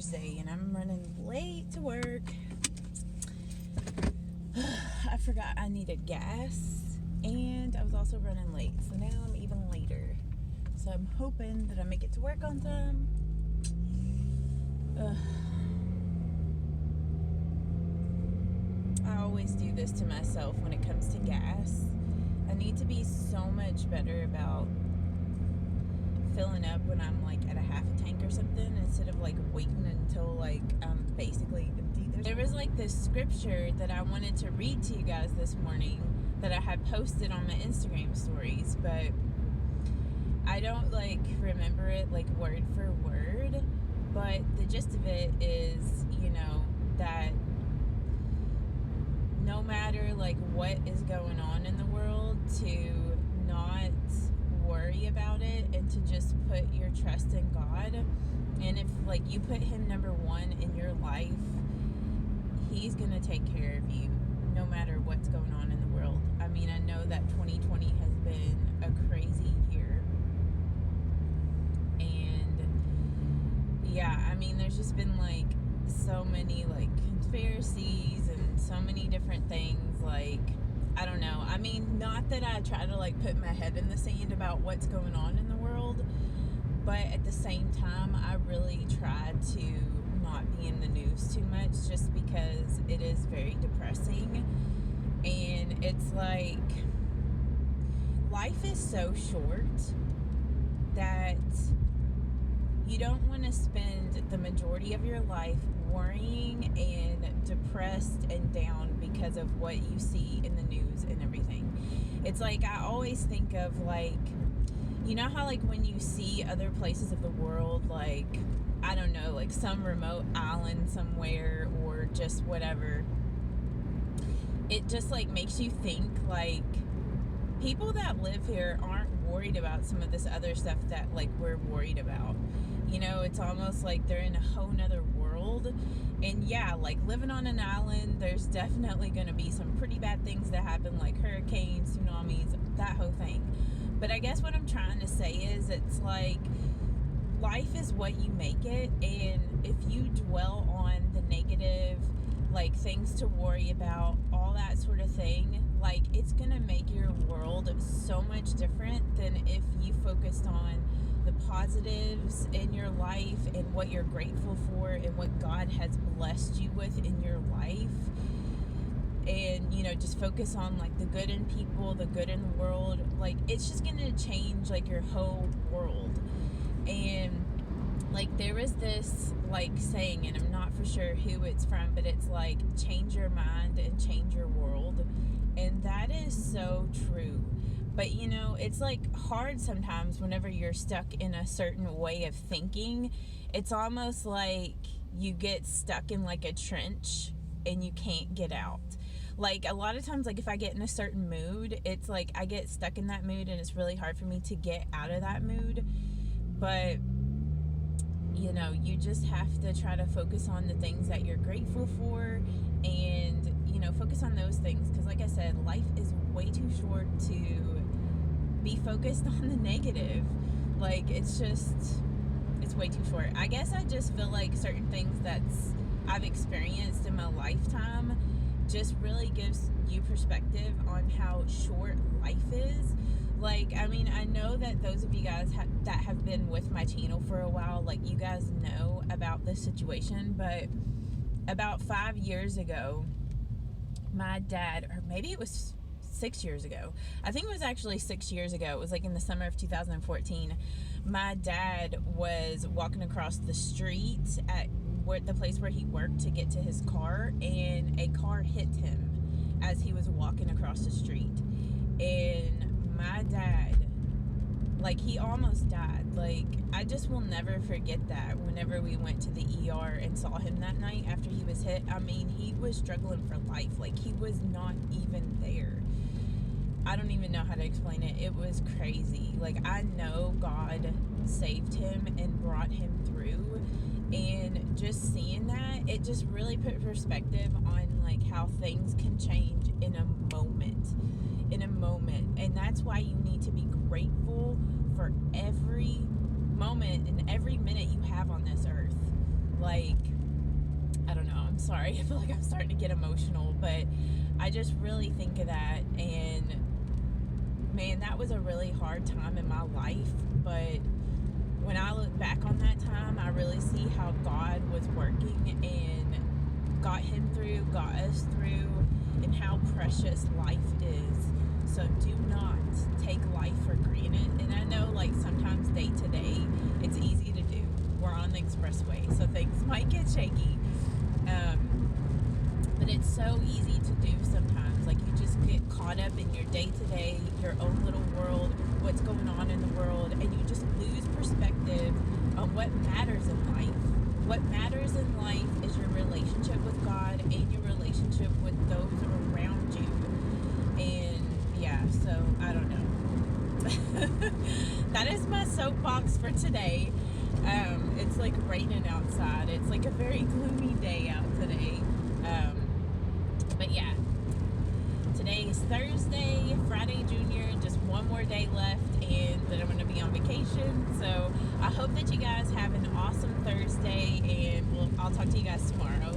Thursday and I'm running late to work. I forgot I needed gas and I was also running late, so now I'm even later. So I'm hoping that I make it to work on time. I always do this to myself when it comes to gas. I need to be so much better about filling up when I'm like at a half a tank or something, instead of like waiting until like I'm basically empty. There was like this scripture that I wanted to read to you guys this morning that I had posted on my Instagram stories, but I don't like remember it like word for word. But the gist of it is, you know, that no matter like what is going on in the world, to not worry about it and to just put your trust in God. And if like you put him number one in your life, he's gonna take care of you no matter what's going on in the world. I mean, I know that 2020 has been a crazy year, and yeah, I mean, there's just been like so many like conspiracies and so many different things. Like, I don't know. I mean, not that I try to like put my head in the sand about what's going on in the world, but at the same time, I really try to not be in the news too much, just because it is very depressing. And it's like, life is so short that you don't want to spend the majority of your life worrying and depressed and down because of what you see in the news and everything. It's like, I always think of like, you know how like when you see other places of the world, like, I don't know, like some remote island somewhere or just whatever, it just like makes you think like people that live here aren't worried about some of this other stuff that like we're worried about. You know, it's almost like they're in a whole nother world. And yeah, like living on an island, there's definitely going to be some pretty bad things that happen, like hurricanes, tsunamis, that whole thing. But I guess what I'm trying to say is, it's like, life is what you make it. And if you dwell on the negative, like things to worry about, all that sort of thing, like it's gonna make your world so much different than if you focused on the positives in your life and what you're grateful for and what God has blessed you with in your life. And, you know, just focus on like the good in people, the good in the world. Like, it's just gonna change like your whole world. And like, there is this like saying, and I'm not for sure who it's from, but it's like, change your mind and change your world. And that is so true. But you know, it's like hard sometimes whenever you're stuck in a certain way of thinking. It's almost like you get stuck in like a trench and you can't get out. Like, a lot of times, like if I get in a certain mood, it's like I get stuck in that mood and it's really hard for me to get out of that mood. But you know, you just have to try to focus on the things that you're grateful for, and, you know, focus on those things. Because like I said, life is way too short to be focused on the negative. Like, it's way too short. I guess I just feel like certain things I've experienced in my lifetime just really gives you perspective on how short life is. Like, I mean, I know that those of you guys that have been with my channel for a while, like, you guys know about this situation. But about 5 years ago, my dad, or maybe it was 6 years ago, I think it was actually 6 years ago, it was like in the summer of 2014, my dad was walking across the street at the place where he worked to get to his car, and a car hit him as he was walking across the street. And my dad, like, he almost died. Like, I just will never forget that. Whenever we went to the ER and saw him that night after he was hit, I mean, he was struggling for life. Like, he was not even there. I don't even know how to explain it. It was crazy. Like, I know God saved him and brought him through. And just seeing that, it just really put perspective on like how things can change in a moment. And that's why you need to be grateful for every moment and every minute you have on this earth. like, I don't know, I'm sorry, I feel like I'm starting to get emotional, but I just really think of that, and man, that was a really hard time in my life. But when I look back on that time, I really see how God was working and got him through, got us through, and how precious life is. So do not take life for granted. And I know, like, sometimes day to day, it's easy to do. We're on the expressway, so things might get shaky. But it's so easy to do sometimes. Like, you just get caught up in your day to day, your own little world, what's going on in the world, and you just lose perspective on what matters in life. What matters in life is your relationship with God and your relationship with those around you. And yeah, so I don't know. That is my soapbox for today. It's like raining outside. It's like a very gloomy day out today. But yeah, today is Thursday, Friday Junior, just one more day left, and then I'm going to be on vacation. So I hope that you guys have an awesome Thursday, and I'll talk to you guys tomorrow.